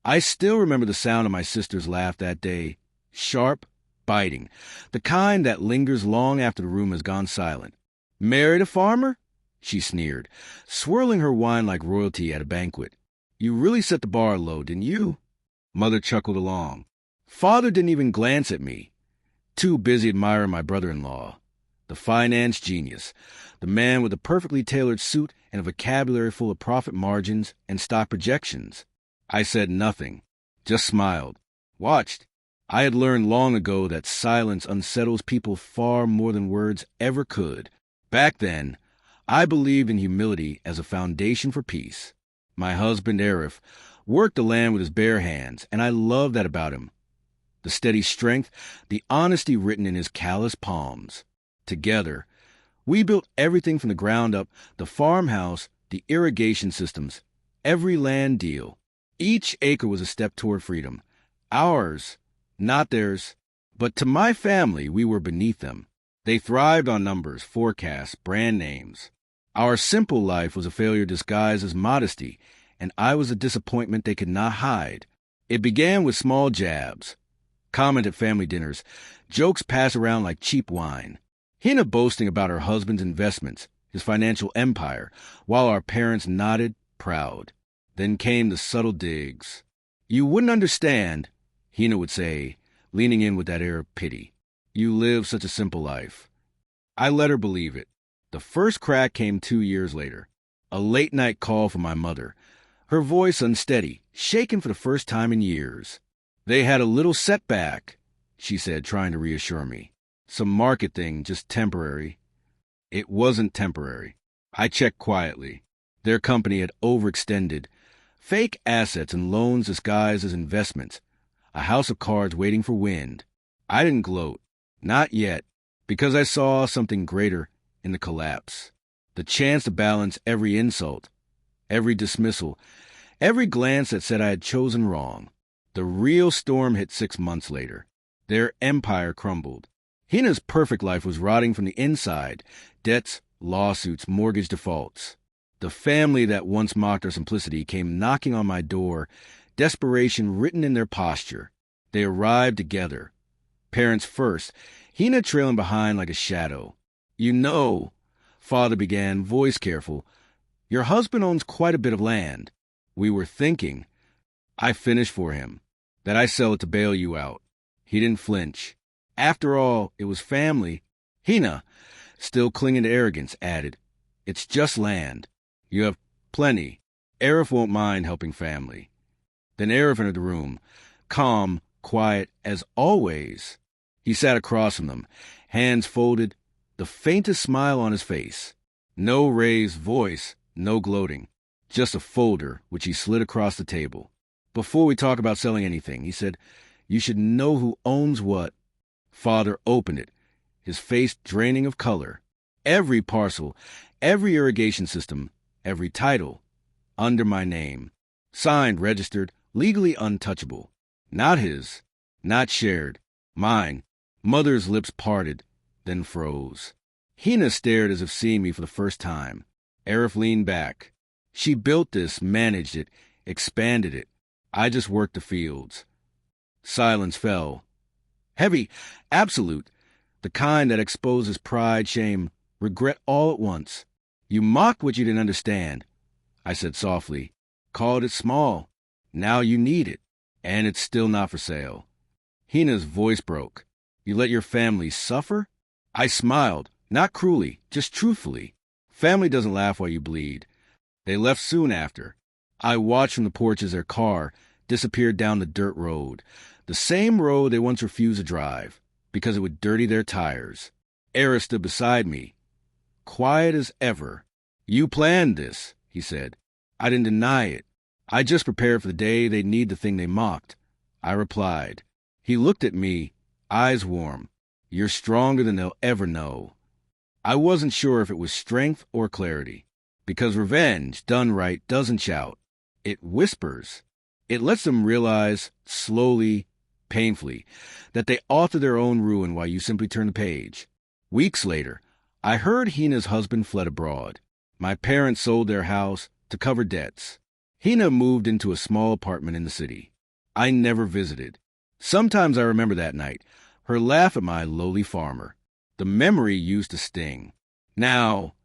I still remember the sound of my sister's laugh that day. Sharp, biting. The kind that lingers long after the room has gone silent. "Married a farmer?" she sneered, swirling her wine like royalty at a banquet. "You really set the bar low, didn't you?" Mother chuckled along. Father didn't even glance at me. Too busy admiring my brother-in-law. The finance genius. The man with a perfectly tailored suit and a vocabulary full of profit margins and stock projections. I said nothing, just smiled. Watched. I had learned long ago that silence unsettles people far more than words ever could. Back then, I believed in humility as a foundation for peace. My husband, Arif, worked the land with his bare hands, and I loved that about him. The steady strength, the honesty written in his callous palms. Together, we built everything from the ground up, the farmhouse, the irrigation systems, every land deal. Each acre was a step toward freedom. Ours, not theirs. But to my family, we were beneath them. They thrived on numbers, forecasts, brand names. Our simple life was a failure disguised as modesty, and I was a disappointment they could not hide. It began with small jabs. Comment at family dinners, jokes passed around like cheap wine. Hina boasting about her husband's investments, his financial empire, while our parents nodded, proud. Then came the subtle digs. "You wouldn't understand," Hina would say, leaning in with that air of pity. "You live such a simple life." I let her believe it. The first crack came 2 years later. A late-night call from my mother. Her voice unsteady, shaken for the first time in years. "They had a little setback," she said, trying to reassure me. "Some market thing, just temporary." It wasn't temporary. I checked quietly. Their company had overextended. Fake assets and loans disguised as investments. A house of cards waiting for wind. I didn't gloat. Not yet. Because I saw something greater in the collapse. The chance to balance every insult, every dismissal, every glance that said I had chosen wrong. The real storm hit 6 months later. Their empire crumbled. Hina's perfect life was rotting from the inside. Debts, lawsuits, mortgage defaults. The family that once mocked our simplicity came knocking on my door, desperation written in their posture. They arrived together. Parents first, Hina trailing behind like a shadow. "You know," Father began, voice careful, "your husband owns quite a bit of land. We were thinking," I finished for him, "that I sell it to bail you out." He didn't flinch. After all, it was family. Hina, still clinging to arrogance, added, "It's just land. You have plenty. Arif won't mind helping family." Then Arif entered the room, calm, quiet, as always. He sat across from them, hands folded, the faintest smile on his face. No raised voice, no gloating. Just a folder, which he slid across the table. "Before we talk about selling anything," he said, "you should know who owns what." Father opened it, his face draining of color. Every parcel, every irrigation system, every title, under my name. Signed, registered, legally untouchable. Not his, not shared. Mine. Mother's lips parted, then froze. Hina stared as if seeing me for the first time. Arif leaned back. She built this, managed it, expanded it. I just worked the fields. Silence fell. Heavy, absolute, the kind that exposes pride, shame, regret all at once. "You mocked what you didn't understand," I said softly. "Called it small. Now you need it, and it's still not for sale." Hina's voice broke. "You let your family suffer?" I smiled, not cruelly, just truthfully. Family doesn't laugh while you bleed. They left soon after. I watched from the porch as their car disappeared down the dirt road, the same road they once refused to drive, because it would dirty their tires. Arif stood beside me, quiet as ever. "You planned this," he said. I didn't deny it. I just prepared for the day they'd need the thing they mocked. I replied. He looked at me, eyes warm. "You're stronger than they'll ever know." I wasn't sure if it was strength or clarity, because revenge, done right, doesn't shout. It whispers. It lets them realize, slowly, painfully, that they author their own ruin while you simply turn the page. Weeks later, I heard Hina's husband fled abroad. My parents sold their house to cover debts. Hina moved into a small apartment in the city. I never visited. Sometimes I remember that night, her laugh at my lowly farmer. The memory used to sting. Now,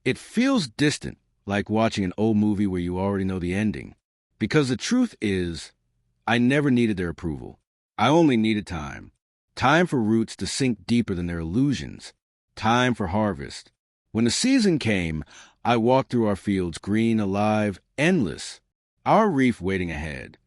it feels distant, like watching an old movie where you already know the ending. Because the truth is, I never needed their approval. I only needed time. Time for roots to sink deeper than their illusions. Time for harvest. When the season came, I walked through our fields, green, alive, endless. Our reef waiting ahead.